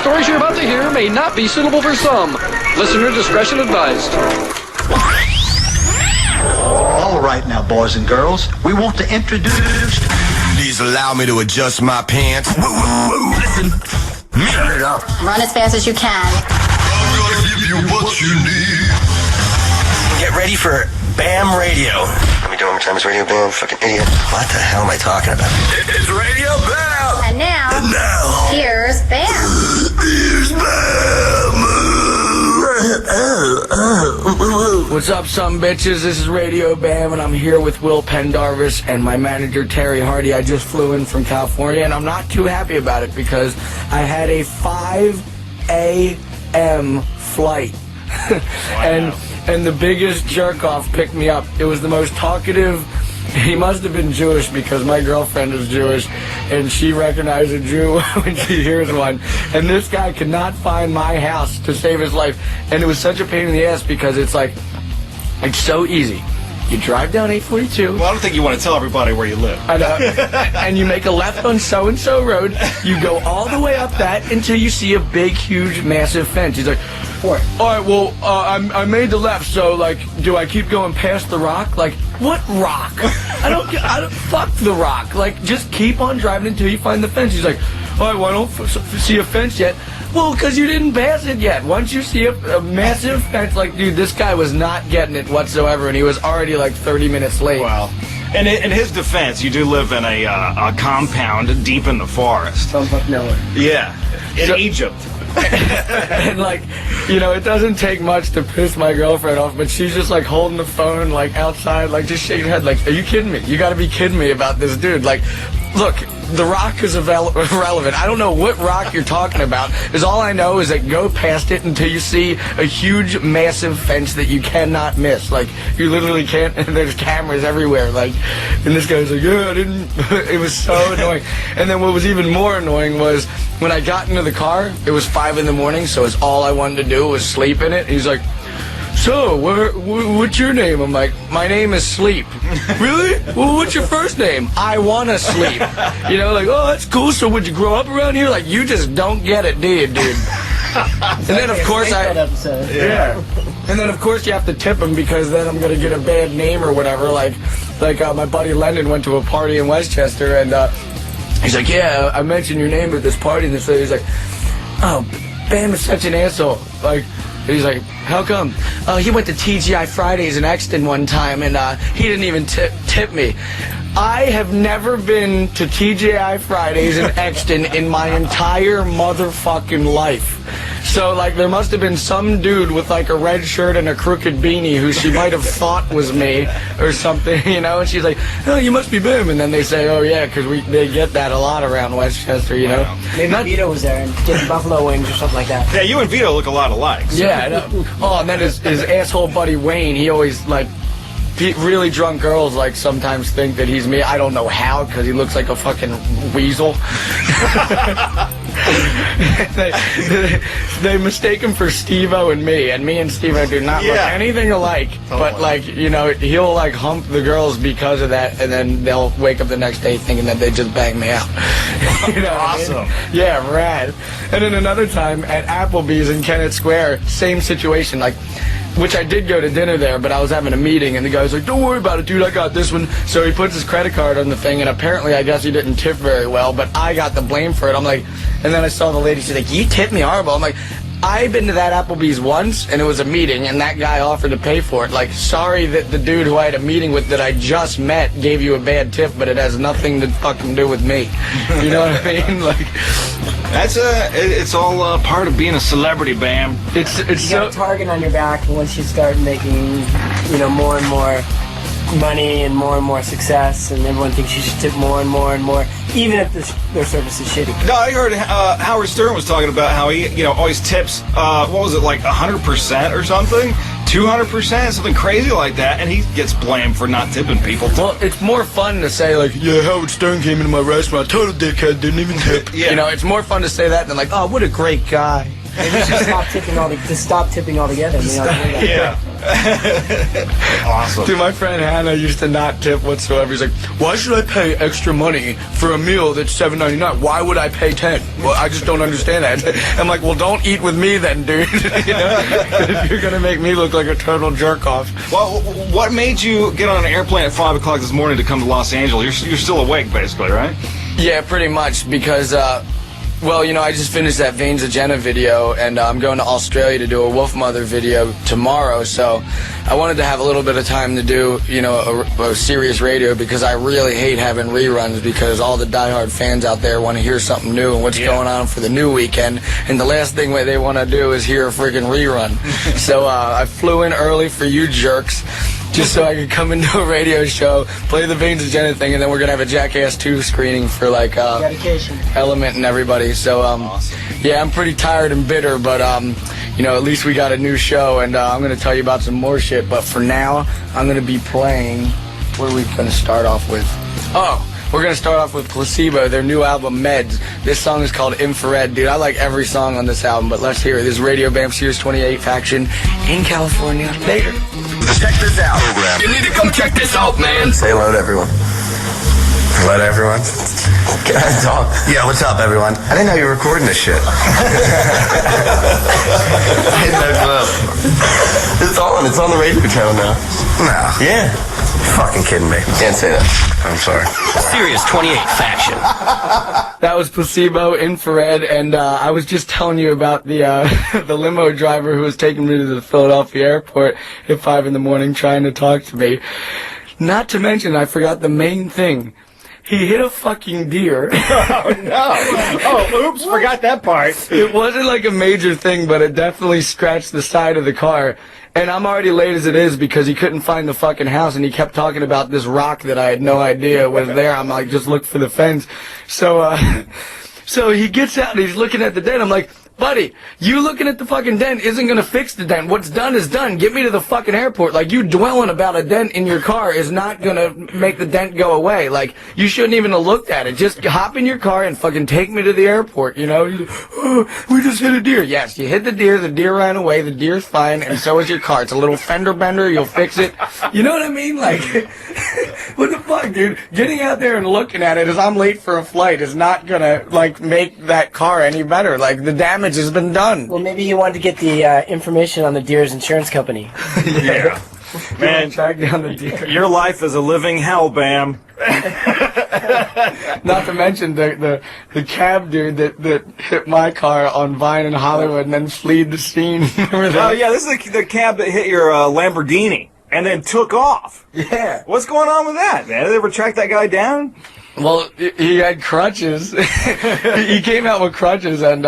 stories you're about to hear may not be suitable for some. Listener discretion advised. All right now, boys and girls, we want to introduce... Please allow me to adjust my pants. Listen. Turn it up. Run as fast as you can. I'm gonna give you what you need. Get ready for Bam Radio. Let me do it one more time. It's Radio Bam. Fucking idiot. What the hell am I talking about? It's Radio Bam. And now, here's Bam. Here's Bam. What's up, some bitches? This is Radio Bam, and I'm here with Will Pendarvis and my manager, Terry Hardy. I just flew in from California, and I'm not too happy about it because I had a 5 a.m. flight. Wow. And the biggest jerk-off picked me up. It was the most talkative. He must have been Jewish because my girlfriend is Jewish, and she recognized a Jew when she hears one. And this guy could not find my house to save his life. And it was such a pain in the ass because it's like, it's so easy. You drive down 842. Well, I don't think you want to tell everybody where you live. I know. And you make a left on so-and-so road. You go all the way up that until you see a big, huge, massive fence. He's like, all right, well, I made the left, so, like, do I keep going past the rock? Like, what rock? I don't, fuck the rock. Like, just keep on driving until you find the fence. He's like, all right, well, I don't see a fence yet. Well, because you didn't pass it yet. Once you see a massive fence, like, dude, this guy was not getting it whatsoever, and he was already, like, 30 minutes late. Wow. And in his defense, you do live in a compound deep in the forest. Some fuck nowhere. Yeah, in Egypt. And, like, you know, it doesn't take much to piss my girlfriend off, but she's just, like, holding the phone, like, outside, like, just shaking her head, like, are you kidding me? You gotta be kidding me about this dude. Like, look, the rock is irrelevant. I don't know what rock you're talking about. Because all I know is that go past it until you see a huge, massive fence that you cannot miss. Like, you literally can't, and there's cameras everywhere. Like, and this guy's like, yeah, I didn't, it was so annoying. And then what was even more annoying was when I got into the car, it was 5 in the morning, so it's all I wanted to do was sleep in it. And he's like, so, what's your name? I'm like, my name is Sleep. Really? Well, what's your first name? I wanna sleep. You know, like, oh, that's cool. So would you grow up around here? Like, you just don't get it, do you, dude? And then, of course, yeah. And then, of course, you have to tip him because then I'm gonna get a bad name or whatever. Like my buddy Lennon went to a party in Westchester, and he's like, yeah, I mentioned your name at this party, and he's like, oh, Bam is such an asshole. Like, he's like, how come? He went to TGI Fridays in Exton one time, and he didn't even tip me. I have never been to TGI Fridays in Exton in my entire motherfucking life. So, like, there must have been some dude with, like, a red shirt and a crooked beanie who she might have thought was me or something, you know? And she's like, oh, you must be Bam. And then they say, oh, yeah, because they get that a lot around Westchester, you know? Maybe Vito was there and did buffalo wings or something like that. Yeah, you and Vito look a lot alike. So. Yeah, I know. Oh, and then his asshole buddy Wayne, he always, like, really drunk girls, like, sometimes think that he's me. I don't know how, because he looks like a fucking weasel. they mistake him for Steve-O and me and Steve-O do not look anything alike. Totally. But, like, you know, he'll, like, hump the girls because of that, and then they'll wake up the next day thinking that they just banged me out. You know awesome. What I mean? Yeah, rad. And then another time at Applebee's in Kennett Square, same situation, like, which I did go to dinner there, but I was having a meeting, and the guy's like, don't worry about it, dude, I got this one. So he puts his credit card on the thing, and apparently I guess he didn't tip very well, but I got the blame for it. I'm like, and then I saw the lady, she's like, you tipped me horrible. I'm like, I've been to that Applebee's once, and it was a meeting, and that guy offered to pay for it. Like, sorry that the dude who I had a meeting with that I just met gave you a bad tip, but it has nothing to fucking do with me. You know what I mean? Like, it's all part of being a celebrity, Bam. It's you got a target on your back once you start making, you know, more and more money and more success, and everyone thinks you should tip more and more and more, even if their service is shitty. No, I heard Howard Stern was talking about how he, you know, always tips, what was it, like 100% or something? 200%, something crazy like that, and he gets blamed for not tipping people. Well, it's more fun to say, like, yeah, Howard Stern came into my restaurant, total dickhead, didn't even tip. Yeah. You know, it's more fun to say that than like, oh, what a great guy. Maybe you should stop tipping altogether. You know? Yeah. Awesome. Dude, my friend Hannah used to not tip whatsoever. He's like, why should I pay extra money for a meal that's $7.99? Why would I pay $10? Well, I just don't understand that. I'm like, well, don't eat with me then, dude. You know? If you're going to make me look like a total jerk-off. Well, what made you get on an airplane at 5 o'clock this morning to come to Los Angeles? You're still awake, basically, right? Yeah, pretty much, because, well, you know, I just finished that Veins of Jenna video, and I'm going to Australia to do a Wolf Mother video tomorrow, so I wanted to have a little bit of time to do, you know, a Sirius Radio, because I really hate having reruns, because all the diehard fans out there want to hear something new and what's going on for the new weekend, and the last thing they want to do is hear a freaking rerun. So I flew in early for you jerks, just so I could come into a radio show, play the Veins of Jenna thing, and then we're going to have a Jackass 2 screening for, like, Dedication. Element and everybody. So, awesome. yeah, I'm pretty tired and bitter, but, you know, at least we got a new show, and I'm going to tell you about some more shit. But for now, I'm going to be playing, what are we going to start off with? Oh, we're going to start off with Placebo, their new album, Meds. This song is called Infrared. Dude, I like every song on this album, but let's hear it. This is Radio Bam Series 28 Faction in California. Later. Check this out. You need to come check this out, man. Say hello to everyone. Hello to everyone. Can I talk? Yeah, what's up, everyone? I didn't know you were recording this shit. I didn't know. It's on. It's on the radio channel now. No. Yeah. You're fucking kidding me. Can't say that. I'm sorry. Sirius 28 Faction. That was Placebo, Infrared, and I was just telling you about the the limo driver who was taking me to the Philadelphia airport at 5 in the morning trying to talk to me. Not to mention, I forgot the main thing. He hit a fucking deer. Oh, no. Oh, oops, forgot that part. It wasn't like a major thing, but it definitely scratched the side of the car. And I'm already late as it is because he couldn't find the fucking house, and he kept talking about this rock that I had no idea was there. I'm like, just look for the fence. So, so he gets out and he's looking at the dent. I'm like, buddy, you looking at the fucking dent isn't gonna fix the dent. What's done is done. Get me to the fucking airport. Like, you dwelling about a dent in your car is not gonna make the dent go away. Like, you shouldn't even have looked at it. Just hop in your car and fucking take me to the airport, you know? Oh, we just hit a deer. Yes, you hit the deer ran away, the deer's fine, and so is your car. It's a little fender bender, you'll fix it. You know what I mean? Like, what the fuck, dude? Getting out there and looking at it as I'm late for a flight is not gonna, like, make that car any better. Like, the damage has been done. Well, maybe he wanted to get the information on the deer's insurance company. Yeah. Man, Track down the deer. your life is a living hell, Bam. Not to mention the cab dude that hit my car on Vine in Hollywood and then fled the scene. Remember that? Oh, yeah, this is the cab that hit your Lamborghini and then took off. Yeah. What's going on with that, man? Did they ever track that guy down? Well, he had crutches. He came out with crutches, and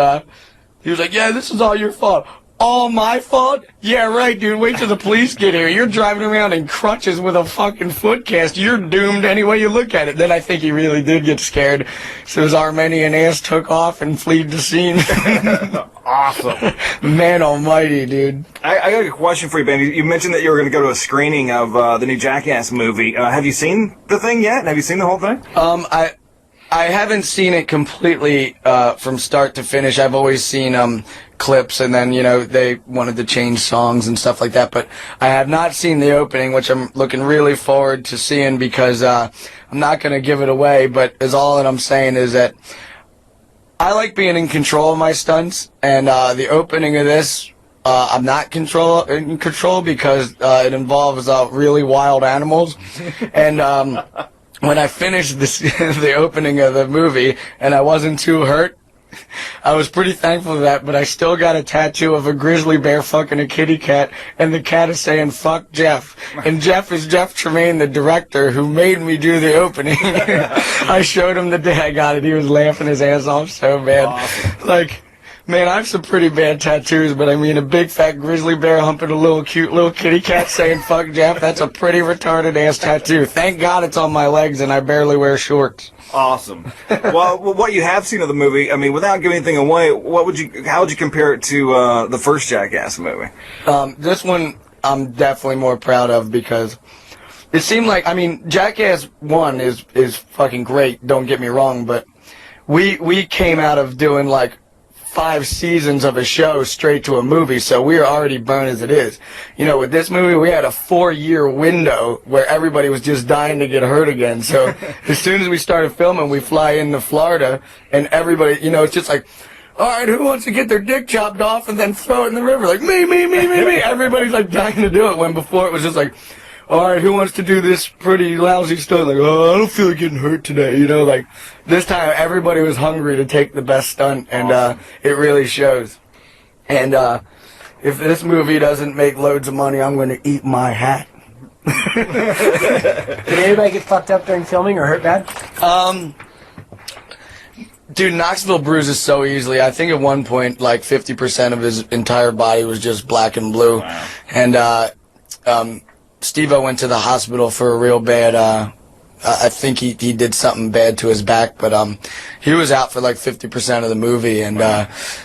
he was like, yeah, this is all your fault. All my fault? Yeah, right, dude. Wait till the police get here. You're driving around in crutches with a fucking foot cast. You're doomed any way you look at it. Then I think he really did get scared. So his Armenian ass took off and fled the scene. Awesome. Man almighty, dude. I got a question for you, Ben. You mentioned that you were going to go to a screening of the new Jackass movie. Have you seen the thing yet? Have you seen the whole thing? I haven't seen it completely from start to finish. I've always seen clips, and then, you know, they wanted to change songs and stuff like that. But I have not seen the opening, which I'm looking really forward to seeing, because I'm not going to give it away. But all that I'm saying is that I like being in control of my stunts, and the opening of this, I'm not in control because it involves really wild animals, and when I finished the opening of the movie and I wasn't too hurt, I was pretty thankful for that, but I still got a tattoo of a grizzly bear fucking a kitty cat, and the cat is saying, fuck Jeff. And Jeff is Jeff Tremaine, the director, who made me do the opening. I showed him the day I got it. He was laughing his ass off so bad. Awesome. Like, man, I have some pretty bad tattoos, but I mean, a big fat grizzly bear humping a little cute little kitty cat saying, fuck Jeff, that's a pretty retarded ass tattoo. Thank God it's on my legs and I barely wear shorts. Awesome. Well, what you have seen of the movie, I mean, without giving anything away, how would you compare it to the first Jackass movie? This one I'm definitely more proud of, because it seemed like, I mean, Jackass 1 is fucking great, don't get me wrong, but we came out of doing like 5 seasons of a show straight to a movie, so we were already burned as it is. You know, with this movie, we had a 4-year window where everybody was just dying to get hurt again. So as soon as we started filming, we fly into Florida, and everybody, you know, it's just like, all right, who wants to get their dick chopped off and then throw it in the river? Like, me. Everybody's like dying to do it, when before it was just like, all right, who wants to do this pretty lousy stunt? Like, oh, I don't feel like getting hurt today. You know, like, this time everybody was hungry to take the best stunt, and it really shows. And if this movie doesn't make loads of money, I'm going to eat my hat. Did anybody get fucked up during filming or hurt bad? Dude, Knoxville bruises so easily. I think at one point, like, 50% of his entire body was just black and blue. Wow. And, Steve-O went to the hospital for a real bad, I think he did something bad to his back, but, he was out for like 50% of the movie, and,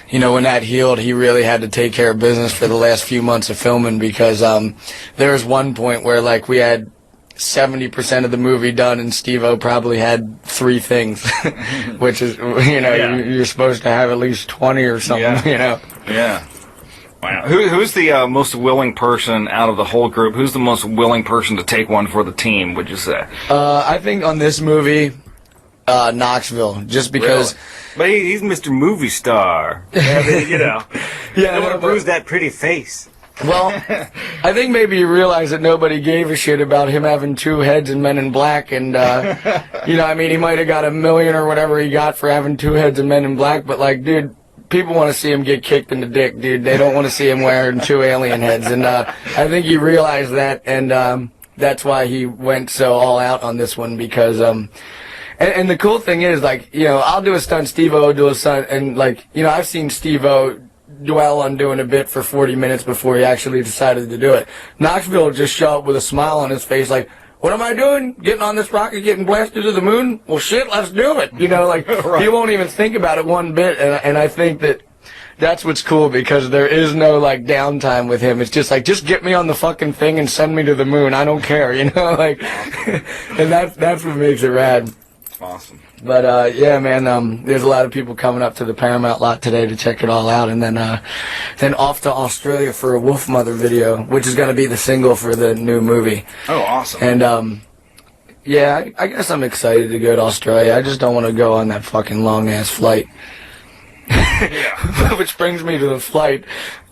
you know, when that healed, he really had to take care of business for the last few months of filming, because, there was one point where, like, we had 70% of the movie done, and Steve-O probably had 3 things, which is, you know, you're supposed to have at least 20 or something, you know? Yeah. Wow. Who's the most willing person out of the whole group? Who's the most willing person to take one for the team, would you say? I think on this movie, Knoxville, just because... Really? But he's Mr. Movie Star. Yeah, you know. Yeah, I want to bruise that pretty face. Well, I think maybe you realize that nobody gave a shit about him having 2 heads in Men in Black, and, you know, I mean, he might have got $1 million or whatever he got for having 2 heads in Men in Black, but, like, dude... People want to see him get kicked in the dick, dude. They don't want to see him wearing 2 alien heads. And I think he realized that, and that's why he went so all out on this one, because and the cool thing is, like, you know, I'll do a stunt, Steve-O will do a stunt, and, like, you know, I've seen Steve-O dwell on doing a bit for 40 minutes before he actually decided to do it. Knoxville will just show up with a smile on his face, like, what am I doing? Getting on this rocket, getting blasted to the moon? Well, shit, let's do it. You know, like, right. He won't even think about it one bit, and I think that's what's cool, because there is no, like, downtime with him. It's just like, just get me on the fucking thing and send me to the moon. I don't care, you know, like, and that's what makes it rad. Awesome. But, yeah, man, there's a lot of people coming up to the Paramount lot today to check it all out, and then off to Australia for a Wolf Mother video, which is going to be the single for the new movie. Oh, awesome. And, yeah, I guess I'm excited to go to Australia. I just don't want to go on that fucking long-ass flight. Which brings me to the flight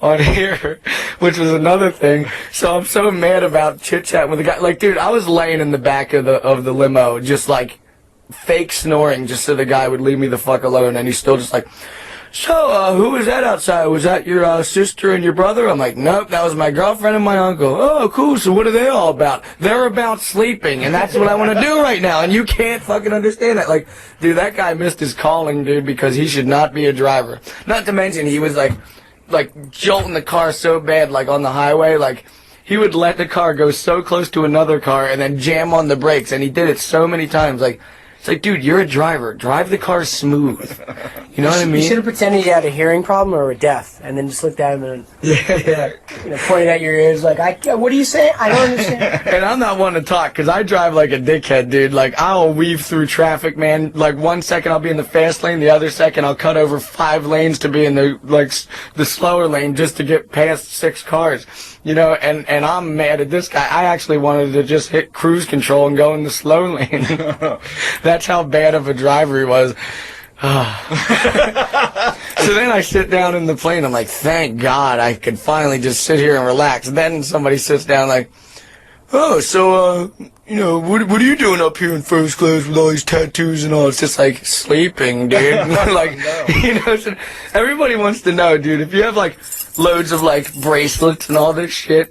on here, which was another thing. So I'm so mad about chit-chatting with the guy. Like, dude, I was laying in the back of the limo, just, like, fake snoring just so the guy would leave me the fuck alone, and he's still just like, so, who was that outside? Was that your sister and your brother? I'm like, nope, that was my girlfriend and my uncle. Oh, cool, so what are they all about? They're about sleeping, and that's what I want to do right now, and you can't fucking understand that. Like, dude, that guy missed his calling, dude, because he should not be a driver. Not to mention, he was like jolting the car so bad, like, on the highway, like, he would let the car go so close to another car and then jam on the brakes, and he did it so many times, like, it's like, dude, you're a driver. Drive the car smooth. You know what I mean? You should have pretended you had a hearing problem or were deaf, and then just looked at him and you know, pointed at your ears like, what do you say? I don't understand. And I'm not one to talk, because I drive like a dickhead, dude. Like, I'll weave through traffic, man. Like, 1 second I'll be in the fast lane, the other second I'll cut over 5 lanes to be in the slower lane just to get past 6 cars. You know, and I'm mad at this guy. I actually wanted to just hit cruise control and go in the slow lane. That's how bad of a driver he was. So then I sit down in the plane. I'm like, thank God I could finally just sit here and relax. Then somebody sits down like, oh, so, you know, what are you doing up here in first class with all these tattoos and all? It's just like sleeping, dude. Like, you know, so everybody wants to know, dude, if you have like loads of like bracelets and all this shit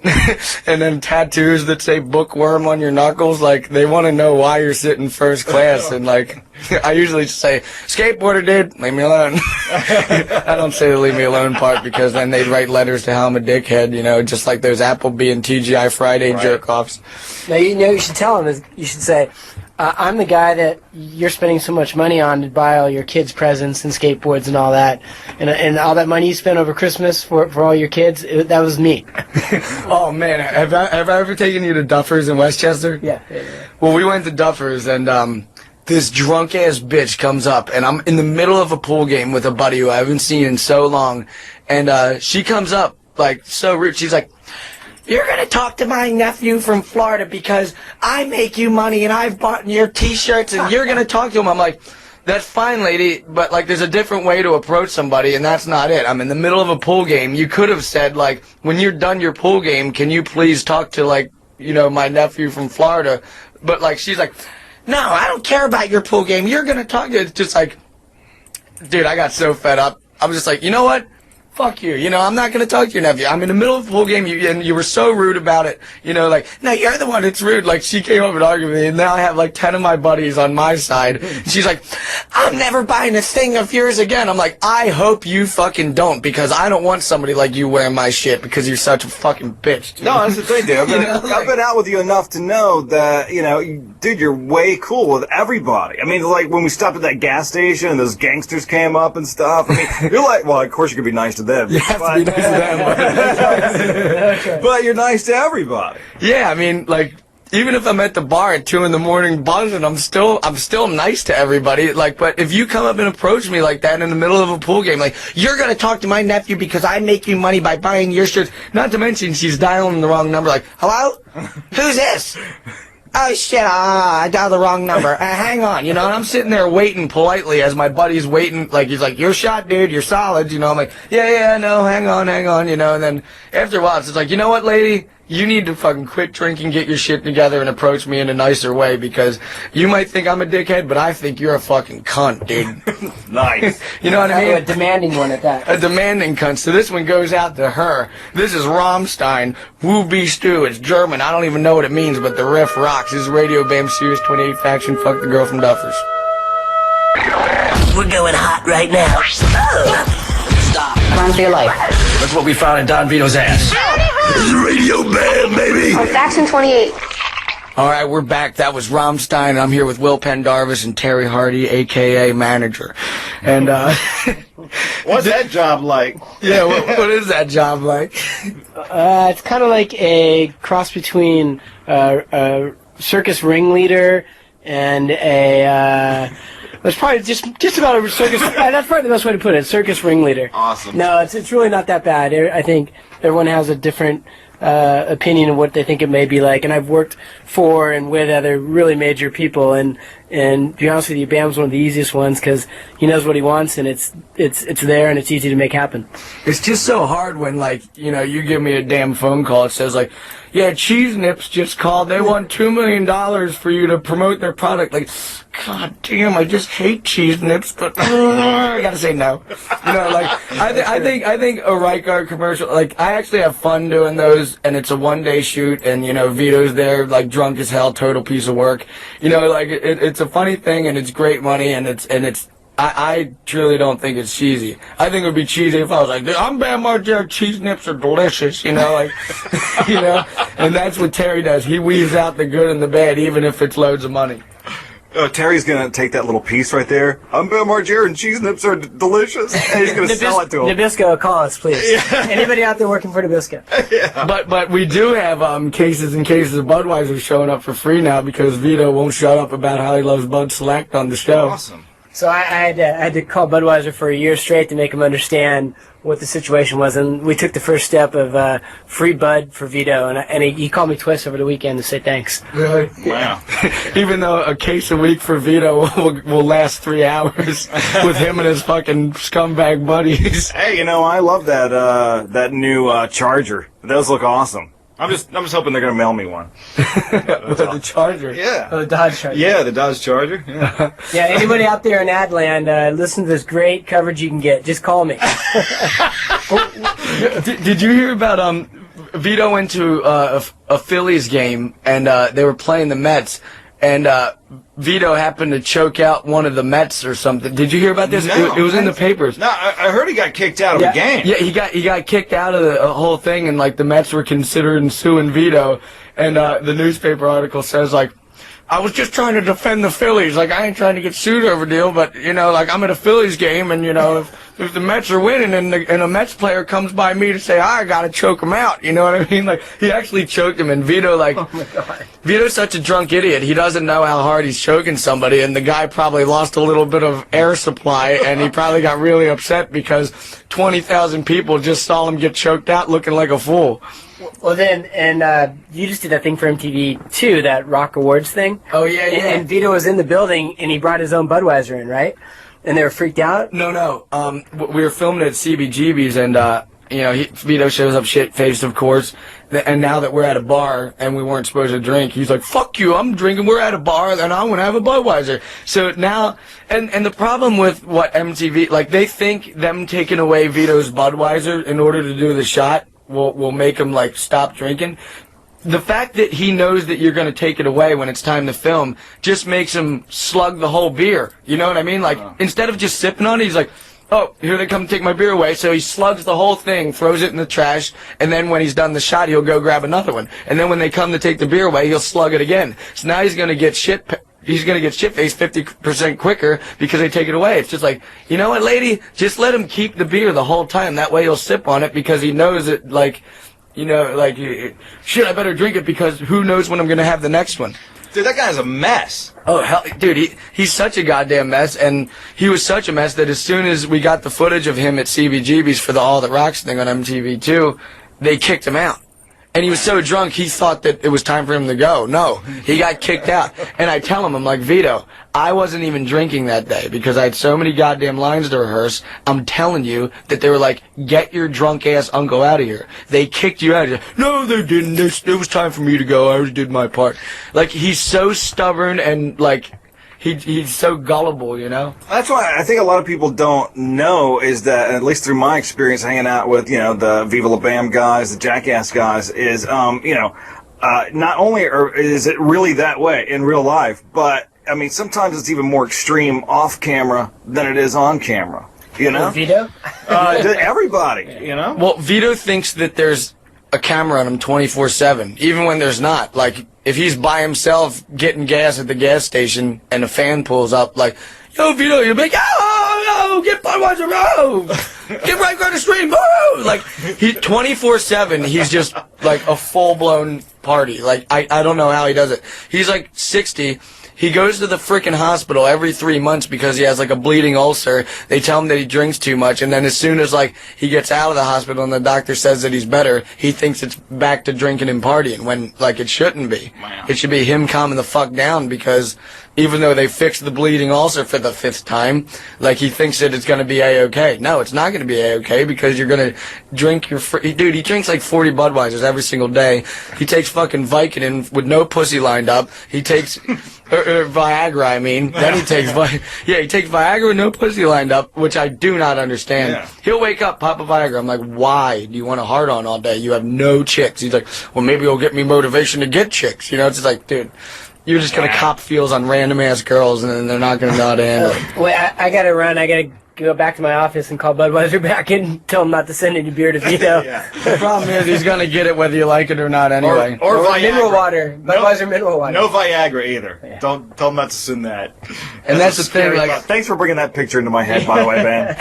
and then tattoos that say bookworm on your knuckles, like, they want to know why you're sitting first class. And like, I usually just say, skateboarder, dude, leave me alone. I don't say the leave me alone part, because then they'd write letters to how I'm a dickhead, you know, just like those Applebee and TGI Friday jerk-offs. Now, you know, you should tell them, you should say, I'm the guy that you're spending so much money on to buy all your kids' presents and skateboards and all that. And all that money you spent over Christmas for all your kids, that was me. Oh, man. Have I ever taken you to Duffers in Westchester? Yeah. Well, we went to Duffers, and this drunk-ass bitch comes up, and I'm in the middle of a pool game with a buddy who I haven't seen in so long, and she comes up, like, so rude. She's like, "You're going to talk to my nephew from Florida because I make you money, and I've bought your T-shirts, and you're going to talk to him." I'm like, "That's fine, lady, but, like, there's a different way to approach somebody, and that's not it. I'm in the middle of a pool game. You could have said, like, when you're done your pool game, can you please talk to, like, you know, my nephew from Florida?" But, like, she's like, "No, I don't care about your pool game. You're going to talk to..." It's just like, dude, I got so fed up. I was just like, you know what? Fuck you. You know, I'm not going to talk to your nephew. I'm in the middle of a pool game, and you were so rude about it. You know, like, "No, you're the one that's rude." Like, she came up and argued with me, and now I have, like, 10 of my buddies on my side. And she's like, "I'm never buying a thing of yours again." I'm like, I hope you fucking don't, because I don't want somebody like you wearing my shit because you're such a fucking bitch, dude. No, that's the thing, dude. I've been out with you enough to know that, you know, dude, you're way cool with everybody. I mean, like, when we stopped at that gas station and those gangsters came up and stuff, I mean, you're like, well, of course you could be nice to them. You have to be nice to them. But you're nice to everybody. Yeah, I mean, like, even if I'm at the bar at 2 a.m. buzzing, I'm still nice to everybody. Like, but if you come up and approach me like that in the middle of a pool game, like, "You're gonna talk to my nephew because I make you money by buying your shirts," not to mention she's dialing the wrong number. Like, "Hello? Who's this? Oh shit, I dialed the wrong number. Hang on," you know, and I'm sitting there waiting politely as my buddy's waiting, like, he's like, "You're shot, dude, you're solid," you know, I'm like, yeah, no, hang on, you know, and then after a while, it's just like, you know what, lady? You need to fucking quit drinking, get your shit together, and approach me in a nicer way, because you might think I'm a dickhead, but I think you're a fucking cunt, dude. Nice. You know what I mean? A demanding one at that. A demanding cunt. So this one goes out to her. This is Rammstein, Woo Bist Du. It's German. I don't even know what it means, but the riff rocks. This is Radio Bam Sirius 28 Faction. Fuck the girl from Duffers. We're going hot right now. Oh. Stop. Run for your life. That's what we found in Don Vito's ass. This is Radio Bam, baby. On Faction 28. All right, we're back. That was Rammstein, and I'm here with Will Pendarvis and Terry Hardy, a.k.a. Manager. And, What's that job like? Yeah, what is that job like? It's kind of like a cross between a circus ringleader and a... It's probably just about a circus... that's probably the best way to put it, circus ringleader. Awesome. No, it's really not that bad. I think everyone has a different opinion of what they think it may be like, and I've worked for and with other really major people, and to be honest with you, Bam's one of the easiest ones because he knows what he wants, and it's there, and it's easy to make happen. It's just so hard when, like, you know, you give me a damn phone call. It says, like, "Yeah, Cheese Nips just called. They want $2 million for you to promote their product." Like, God damn, I just hate Cheese Nips, but I gotta say no. You know, like, I think a Rake Yohn commercial, like, I actually have fun doing those, and it's a one-day shoot, and, you know, Vito's there, like, drunk as hell, total piece of work. You know, like, it's a funny thing, and it's great money, and I truly don't think it's cheesy. I think it would be cheesy if I was like, "I'm Bam Margera, Cheese Nips are delicious," you know, like, you know, and that's what Terry does. He weaves out the good and the bad, even if it's loads of money. Terry's going to take that little piece right there. "I'm Bam Margera and Cheese Nips are delicious." And he's going to sell it to him. Nabisco, call us, please. Yeah. Anybody out there working for Nabisco? Yeah. But we do have cases and cases of Budweiser showing up for free now because Vito won't shut up about how he loves Bud Select on the show. Awesome. So I had to call Budweiser for a year straight to make him understand what the situation was, and we took the first step of free Bud for Vito, and he called me twice over the weekend to say thanks. Really? Wow. Even though a case a week for Vito will last 3 hours with him and his fucking scumbag buddies. Hey, you know, I love that new Charger. Those look awesome. I'm just hoping they're gonna mail me one. The Charger. Yeah. Oh, the Dodge Charger. Yeah, the Dodge Charger. Yeah. Yeah, anybody out there in Adland, listen to this great coverage you can get. Just call me. Did you hear about Vito went to a Phillies game and they were playing the Mets, and Vito happened to choke out one of the Mets or something. Did you hear about this? No. It was in the papers. No, I heard he got kicked out of a game. Yeah, he got kicked out of the whole thing, and like the Mets were considering suing Vito, and the newspaper article says, like, "I was just trying to defend the Phillies. Like, I ain't trying to get sued over deal, but, you know, like, I'm at a Phillies game, and, you know, if if the Mets are winning and a Mets player comes by me to say, I gotta choke him out, you know what I mean? Like, he actually choked him, and Vito, like, Oh my God. Vito's such a drunk idiot. He doesn't know how hard he's choking somebody, and the guy probably lost a little bit of air supply, and he probably got really upset because 20,000 people just saw him get choked out looking like a fool. Well, then, and you just did that thing for MTV too, that Rock Awards thing. Oh, yeah, yeah. And Vito was in the building, and he brought his own Budweiser in, right? And they were freaked out? No. We were filming at CBGB's, and, Vito shows up shit-faced, of course. And now that we're at a bar and we weren't supposed to drink, he's like, fuck you, I'm drinking, we're at a bar, and I want to have a Budweiser. So now, and the problem with what MTV, like, they think them taking away Vito's Budweiser in order to do the shot will make him, like, stop drinking. The fact that he knows that you're going to take it away when it's time to film just makes him slug the whole beer. You know what I mean? Like, instead of just sipping on it, he's like, oh, here they come to take my beer away. So he slugs the whole thing, throws it in the trash, and then when he's done the shot, he'll go grab another one. And then when they come to take the beer away, he'll slug it again. So now he's going to get shit-faced 50% quicker because they take it away. It's just like, you know what, lady? Just let him keep the beer the whole time. That way he'll sip on it because he knows it, like, you know, like, shit, I better drink it because who knows when I'm going to have the next one. Dude, that guy's a mess. Oh, hell, dude, he's such a goddamn mess, and he was such a mess that as soon as we got the footage of him at CBGB's for the All That Rocks thing on MTV2, they kicked him out. And he was so drunk, he thought that it was time for him to go. No, he got kicked out. And I tell him, I'm like, Vito, I wasn't even drinking that day because I had so many goddamn lines to rehearse. I'm telling you that they were like, get your drunk ass uncle out of here. They kicked you out. No, they didn't. It was time for me to go. I already did my part. Like, he's so stubborn and, like, he's so gullible, you know? That's why I think a lot of people don't know is that, at least through my experience hanging out with, you know, the Viva La Bam guys, the Jackass guys, is, not only is it really that way in real life, but, I mean, sometimes it's even more extreme off camera than it is on camera, you know? Vito? Everybody, you know? Well, Vito thinks that there's a camera on him 24/7, even when there's not. Like, if he's by himself getting gas at the gas station and a fan pulls up, like, yo, Vito, you'll be like, yo, get Budweiser, get right down the street, like, 24/7, he's just, like, a full-blown party. Like, I don't know how he does it. He's, like, 60. He goes to the frickin' hospital every 3 months because he has, like, a bleeding ulcer. They tell him that he drinks too much, and then as soon as, like, he gets out of the hospital and the doctor says that he's better, he thinks it's back to drinking and partying when, like, it shouldn't be. Wow. It should be him calming the fuck down because even though they fixed the bleeding ulcer for the 5th time, like, he thinks that it's gonna be A-okay. No, it's not gonna be A-okay because you're gonna drink your dude, he drinks like 40 Budweisers every single day. He takes fucking Vicodin with no pussy lined up. He takes Viagra, I mean. Then he takes he takes Viagra with no pussy lined up, which I do not understand. Yeah. He'll wake up, pop a Viagra. I'm like, why do you want a hard on all day? You have no chicks. He's like, well, maybe it'll get me motivation to get chicks. You know, it's just like, dude, you're just gonna cop feels on random ass girls, and then they're not gonna know how to handle it. Wait, I gotta run. I gotta go back to my office and call Budweiser back and tell him not to send any beer to Vito. Yeah. The problem is he's gonna get it whether you like it or not anyway. Or Viagra. Mineral water. Budweiser mineral water. No Viagra either. Yeah. Don't tell him not to send that. And that's the thing. Like, thanks for bringing that picture into my head, by the way, man.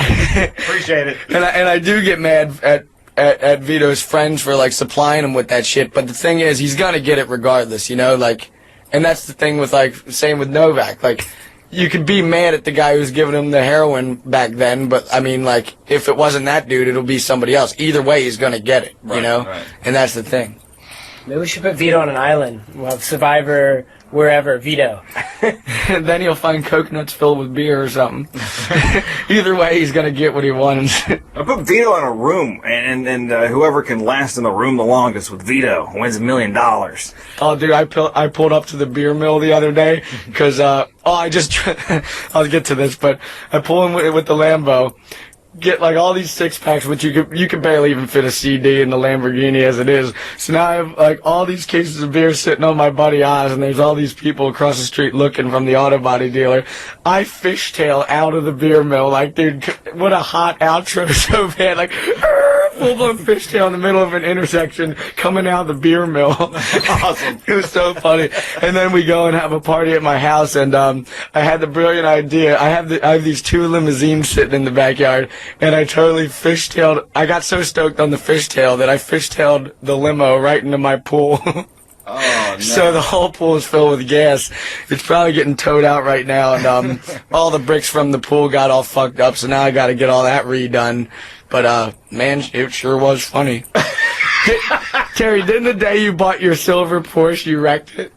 Appreciate it. And I do get mad at Vito's friends for, like, supplying him with that shit. But the thing is, he's gonna get it regardless, you know? Like, and that's the thing with, like, same with Novak. Like, you could be mad at the guy who's giving him the heroin back then, but, I mean, like, if it wasn't that dude, it'll be somebody else. Either way, he's gonna get it, you know? Right. And that's the thing. Maybe we should put Vito on an island. We'll have Survivor wherever, Vito. Then he'll find coconuts filled with beer or something. Either way, he's gonna get what he wants. I put Vito in a room, and whoever can last in the room the longest with Vito wins $1 million. Oh, dude, I pulled up to the beer mill the other day because I'll get to this, but I pull in with the Lambo. Get like all these 6-packs, which you could barely even fit a CD in the Lamborghini as it is. So now I have like all these cases of beer sitting on my buddy Oz, and there's all these people across the street looking from the auto body dealer. I fishtail out of the beer mill, like, dude, what a hot outro, so bad, like, full-blown fishtail in the middle of an intersection coming out of the beer mill. Awesome. It was so funny. And then we go and have a party at my house, and I had the brilliant idea. I have these 2 limousines sitting in the backyard, and I totally fishtailed. I got so stoked on the fishtail that I fishtailed the limo right into my pool. Oh, no. So the whole pool is filled with gas. It's probably getting towed out right now, and all the bricks from the pool got all fucked up, so now I got to get all that redone. But, man, it sure was funny. Terry, didn't the day you bought your silver Porsche, you wrecked it?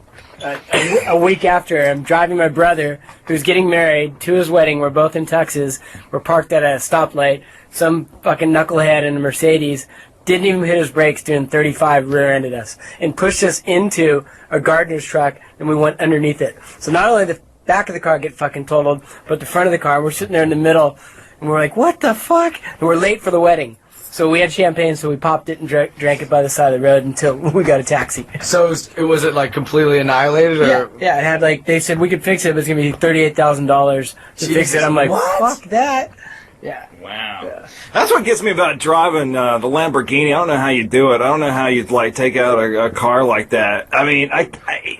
A week after, I'm driving my brother, who's getting married, to his wedding. We're both in Texas. We're parked at a stoplight. Some fucking knucklehead in a Mercedes didn't even hit his brakes, doing 35, rear-ended us, and pushed us into a gardener's truck, and we went underneath it. So not only the back of the car get fucking totaled, but the front of the car, we're sitting there in the middle, and we're like, what the fuck? And we're late for the wedding. So we had champagne, so we popped it and drank it by the side of the road until we got a taxi. So was it like completely annihilated? Or? Yeah, it had like, they said we could fix it, but it's going to be $38,000 to fix it. I'm like, what? Fuck that. Yeah. Wow. Yeah. That's what gets me about driving the Lamborghini. I don't know how you do it. I don't know how you'd like take out a car like that. I mean,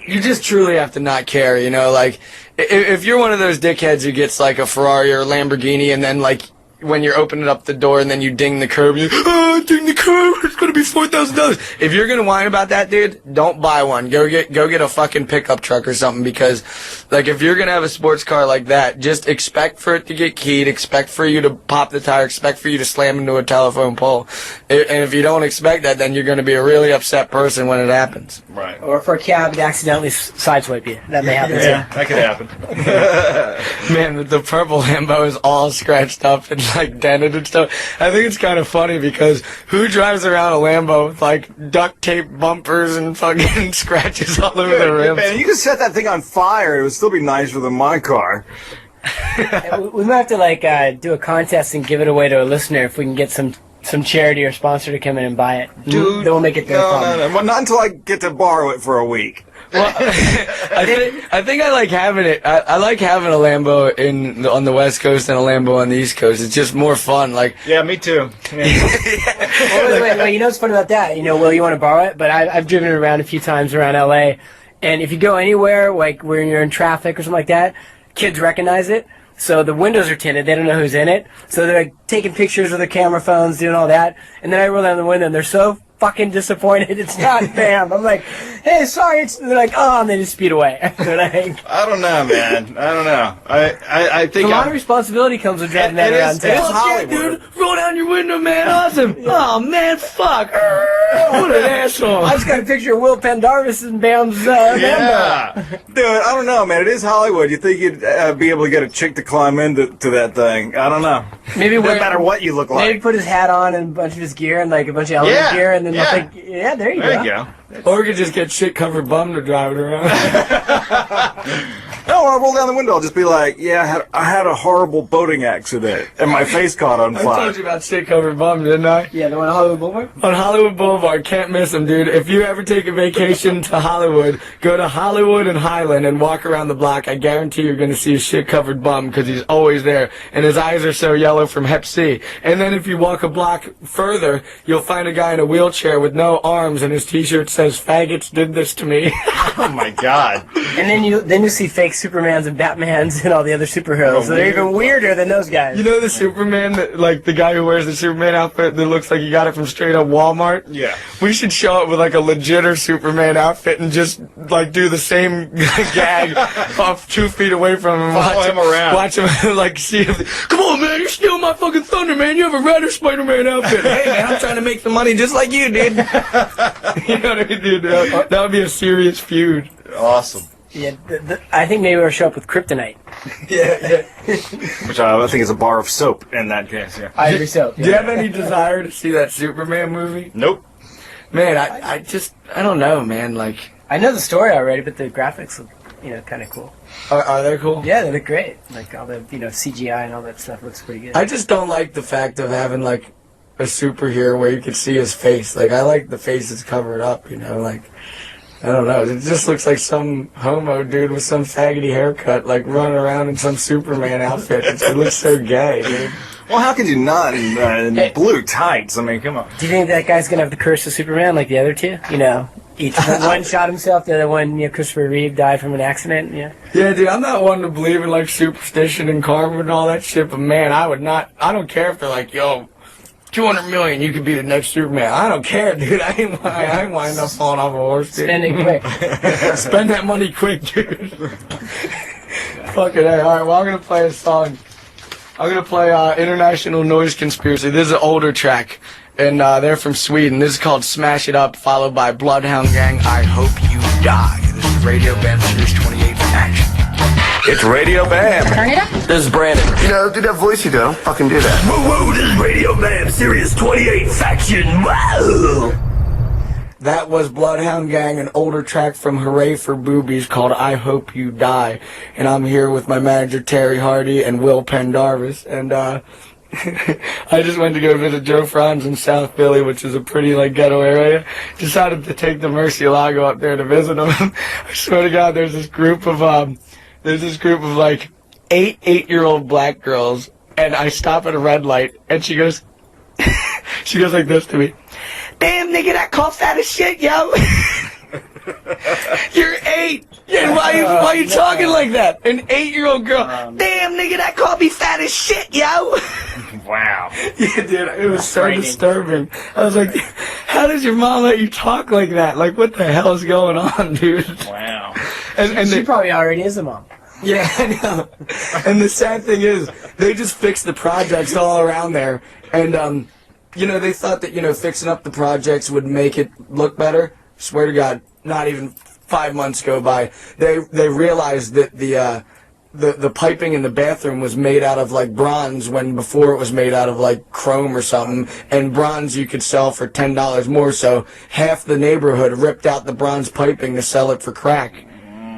you just truly have to not care, you know, like if you're one of those dickheads who gets like a Ferrari or a Lamborghini and then like when you're opening up the door and then you ding the curb, you ding the curb, it's gonna be $4,000. If you're gonna whine about that, dude, don't buy one. Go get a fucking pickup truck or something, because like if you're gonna have a sports car like that, just expect for it to get keyed, expect for you to pop the tire, expect for you to slam into a telephone pole. And if you don't expect that, then you're gonna be a really upset person when it happens. Right. Or for a cab to accidentally sideswipe you. That may happen too. Yeah, that could happen. Man, the purple Lambo is all scratched up and like dented and stuff. I think it's kind of funny because who drives around a Lambo with like duct tape bumpers and fucking scratches all over the rims? Man, you could set that thing on fire. It would still be nicer than my car. We might have to like do a contest and give it away to a listener if we can get some charity or sponsor to come in and buy it. Dude, then we'll make it their problem. No. Well, not until I get to borrow it for a week. Well, I think I like having it. I like having a Lambo on the West Coast and a Lambo on the East Coast. It's just more fun. Like, yeah, me too. Yeah. Wait, you know what's funny about that? You know, Will, you want to borrow it? But I've driven it around a few times around LA, and if you go anywhere like where you're in traffic or something like that, kids recognize it. So the windows are tinted. They don't know who's in it. So they're like taking pictures with their camera phones, doing all that. And then I roll down the window, and they're so fucking disappointed it's not Bam. I'm like, hey, sorry. They're like, oh, and they just speed away. I don't know, man. I don't know. I think a lot of responsibility comes with driving that around town. It is Hollywood. Dude, roll down your window, man. Awesome. Yeah. Oh, man, fuck. What an asshole. I just got a picture of Will Pendarvis and Bam's yeah. Dude, I don't know, man. It is Hollywood. You think you'd be able to get a chick to climb into that thing. I don't know. Maybe no matter what you look like. Maybe put his hat on and a bunch of his gear and like a bunch of element gear, and then they'll think, yeah, there you go. Or we could just get shit-covered bum to drive it around. No, I'll roll down the window. I'll just be like, yeah, I had a horrible boating accident, and my face caught on fire. I told you about shit-covered bum, didn't I? Yeah, the one on Hollywood Boulevard? On Hollywood Boulevard. Can't miss them, dude. If you ever take a vacation to Hollywood, go to Hollywood and Highland and walk around the block. I guarantee you're going to see a shit-covered bum because he's always there, and his eyes are so yellow from Hep C. And then if you walk a block further, you'll find a guy in a wheelchair with no arms, and his T-shirt says, "Faggots did this to me." Oh, my God. And then you see fake Supermans and Batmans and all the other superheroes. So they're even weirder than those guys. You know the Superman, like the guy who wears the Superman outfit that looks like he got it from straight up Walmart? Yeah. We should show up with like a legitter Superman outfit and just like do the same gag off 2 feet away from him. Follow him around. Watch him like see if, come on man, you're stealing my fucking thunder, man. You have a redder Spider-Man outfit. Hey man, I'm trying to make some money just like you did. You know what I mean, dude? That would be a serious feud. Awesome. Yeah, I think maybe we'll show up with kryptonite. Yeah. Which I think is a bar of soap in that case, yeah. Ivory soap. Do you have any desire to see that Superman movie? Nope. Man, I don't know, man. Like, I know the story already, but the graphics look, kind of cool. Are they cool? Yeah, they look great. Like all the, CGI and all that stuff looks pretty good. I just don't like the fact of having like a superhero where you can see his face. Like, I like the faces covered up, like. I don't know. It just looks like some homo dude with some faggoty haircut, like running around in some Superman outfit. It looks so gay, dude. Well, how could you not in blue tights? I mean, come on. Do you think that guy's gonna have the curse of Superman like the other two? You know, each one shot himself, the other one, Christopher Reeve died from an accident. Yeah. Yeah, dude, I'm not one to believe in like superstition and karma and all that shit, but man, I don't care if they're like, yo, 200 million, you could be the next Superman. I don't care, dude. I ain't winding up falling off a horse, dude. Spend it quick. Spend that money quick, dude. Fucking A. All right, well, I'm going to play a song. I'm going to play International Noise Conspiracy. This is an older track, and they're from Sweden. This is called Smash It Up, followed by Bloodhound Gang, I Hope You Die. This is Radio Bam Series 28 in action. It's Radio Bam. Turn it up. This is Brandon. You know, do that voice you do. Don't fucking do that. Whoa, this is Radio Bam, Sirius 28 Faction. Wow. That was Bloodhound Gang, an older track from Hooray for Boobies called I Hope You Die. And I'm here with my manager, Terry Hardy, and Will Pendarvis. And, I just went to go visit Joe Frantz in South Philly, which is a pretty, like, ghetto area. Decided to take the Murcielago up there to visit him. I swear to God, there's this group of like 8-year-old black girls, and I stop at a red light, and she goes like this to me. Damn, nigga, that car fat as shit, yo. You're 8. Yeah, why you talking like that? An 8-year-old girl. Damn, nigga, that car be fat as shit, yo. Wow. Yeah, dude, it was so disturbing. I was like, how does your mom let you talk like that? Like, what the hell is going on, dude? Wow. And She probably already is a mom. yeah, I know. And the sad thing is, they just fixed the projects all around there. And, they thought that, fixing up the projects would make it look better. Swear to God, not even 5 months go by. They realized that the piping in the bathroom was made out of, like, bronze when before it was made out of, like, chrome or something. And bronze you could sell for $10 more, so half the neighborhood ripped out the bronze piping to sell it for crack.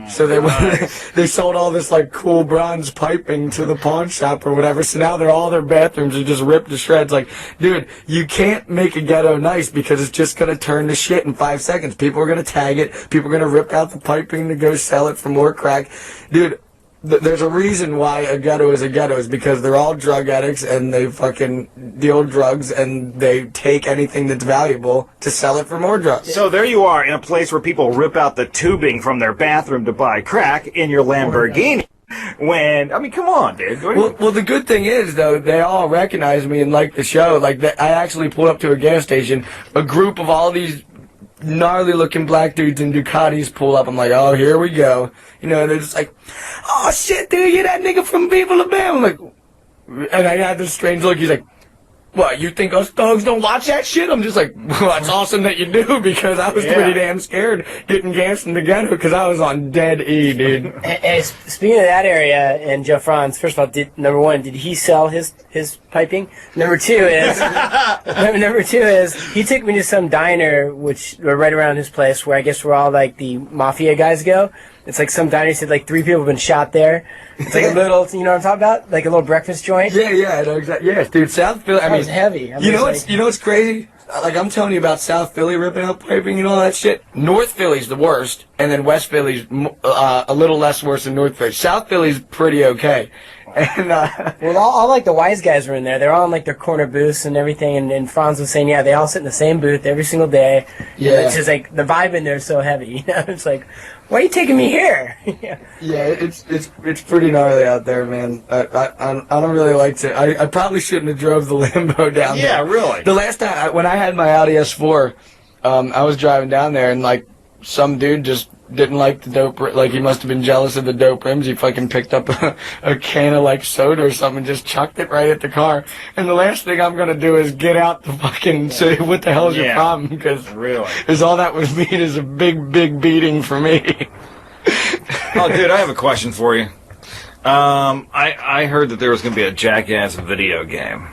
So they sold all this, like, cool bronze piping to the pawn shop or whatever. So now all their bathrooms are just ripped to shreds. Like, dude, you can't make a ghetto nice because it's just going to turn to shit in 5 seconds. People are going to tag it. People are going to rip out the piping to go sell it for more crack. Dude, there's a reason why a ghetto is because they're all drug addicts and they fucking deal drugs and they take anything that's valuable to sell it for more drugs. So there you are in a place where people rip out the tubing from their bathroom to buy crack in your Lamborghini. Come on, dude. Well, the good thing is, though, they all recognize me and like the show. Like, I actually pulled up to a gas station. A group of all these gnarly-looking black dudes in Ducatis pull up. I'm like, oh, here we go. They're just like, oh, shit, dude, you're that nigga from Viva La Bam. I'm like, and I had this strange look. He's like, what, you think us thugs don't watch that shit? I'm just like, well, it's awesome that you do, because I was pretty damn scared getting gas in the ghetto because I was on dead E, dude. Hey, speaking of that area and Joe Frantz, first of all, number one, did he sell his piping? Number two is he took me to some diner which right around his place where I guess where all like the mafia guys go. It's like some diner said like 3 people have been shot there. It's like a little, you know what I'm talking about? Like a little breakfast joint. Yeah, I know exactly. Yes, dude, South Philly. I mean, it's heavy. You know what's crazy? Like, I'm telling you about South Philly ripping out piping and all that shit. North Philly's the worst, and then West Philly's a little less worse than North Philly. South Philly's pretty okay. And well, all like the wise guys were in there. They're all in like their corner booths and everything. And Frantz was saying, yeah, they all sit in the same booth every single day. Yeah, and it's just like the vibe in there is so heavy. It's like, why are you taking me here? Yeah, it's pretty gnarly out there, man. I don't really like to. I probably shouldn't have drove the Lambo down there. Yeah, really. The last time when I had my Audi S4, I was driving down there and like some dude just didn't like the dope, like he must have been jealous of the dope rims. He fucking picked up a can of like soda or something and just chucked it right at the car. And the last thing I'm gonna do is get out the fucking say, what the hell is your problem? Because all that would mean is a big beating for me. Oh, dude, I have a question for you. I heard that there was gonna be a Jackass video game.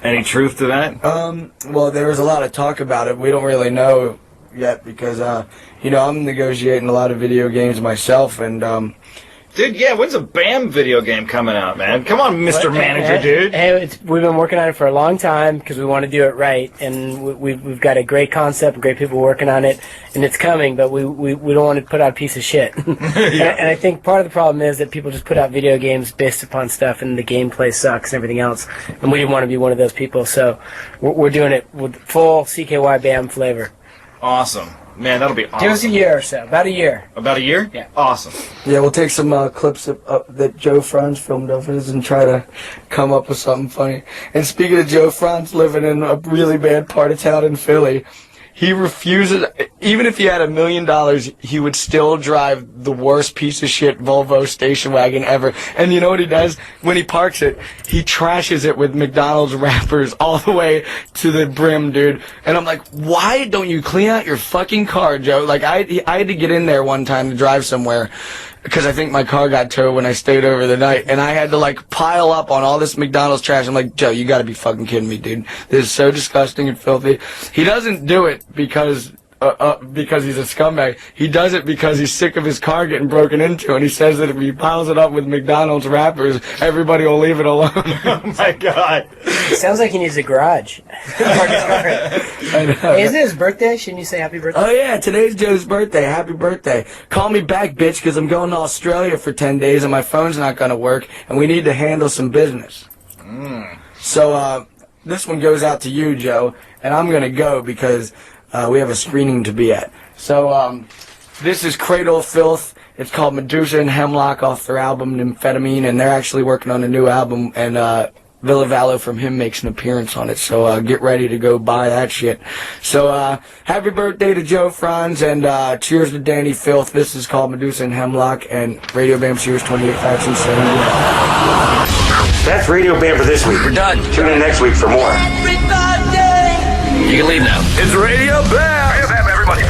Any truth to that? Well, there was a lot of talk about it. We don't really know yet because, I'm negotiating a lot of video games myself, and, Dude, yeah, when's a Bam video game coming out, man? Come on, Mr. Manager, dude. Hey, we've been working on it for a long time because we want to do it right, and we've got a great concept, great people working on it, and it's coming, but we don't want to put out a piece of shit. And I think part of the problem is that people just put out video games based upon stuff, and the gameplay sucks and everything else, and we didn't want to be one of those people, so we're doing it with full CKY Bam flavor. Awesome. Man, that'll be awesome. Give us a year or so. About a year. About a year? Yeah. Awesome. Yeah, we'll take some clips that Joe Frantz filmed of us and try to come up with something funny. And speaking of Joe Frantz living in a really bad part of town in Philly, he refuses, even if he had $1 million, he would still drive the worst piece of shit Volvo station wagon ever. And you know what he does? When he parks it, he trashes it with McDonald's wrappers all the way to the brim, dude. And I'm like, why don't you clean out your fucking car, Joe? Like, I had to get in there one time to drive somewhere, because I think my car got towed when I stayed over the night, and I had to, like, pile up on all this McDonald's trash. I'm like, Joe, you gotta be fucking kidding me, dude. This is so disgusting and filthy. He doesn't do it because he's a scumbag. He does it because he's sick of his car getting broken into, and he says that if he piles it up with McDonald's wrappers, everybody will leave it alone. Oh, my God. It sounds like he needs a garage. I know. Hey, isn't it his birthday? Shouldn't you say happy birthday? Oh, yeah, today's Joe's birthday. Happy birthday. Call me back, bitch, because I'm going to Australia for 10 days, and my phone's not going to work, and we need to handle some business. So, this one goes out to you, Joe, and I'm going to go because we have a screening to be at. So, this is Cradle of Filth. It's called Medusa and Hemlock off their album Nymphetamine, and they're actually working on a new album, and Villa Vallo from him makes an appearance on it, so get ready to go buy that shit. So, happy birthday to Joe Franz, and cheers to Danny Filth. This is called Medusa and Hemlock, and Radio Bam Sirius 28 Faction 7. That's Radio Bam for this week. We're done. Tune in next week for more. You can leave now. It's Radio Bam. Radio Bam, everybody.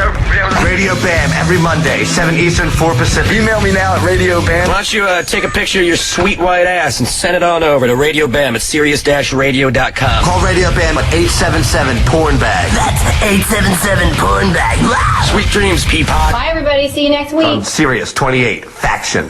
Radio Bam every Monday, 7 Eastern, 4 Pacific. Email me now at Radio Bam. Why don't you take a picture of your sweet white ass and send it on over to Radio Bam at Sirius-Radio.com. Call Radio Bam at 877-PORN-BAG. That's 877-PORN-BAG. Sweet dreams, Peapod. Bye, everybody. See you next week. On Sirius 28 Faction.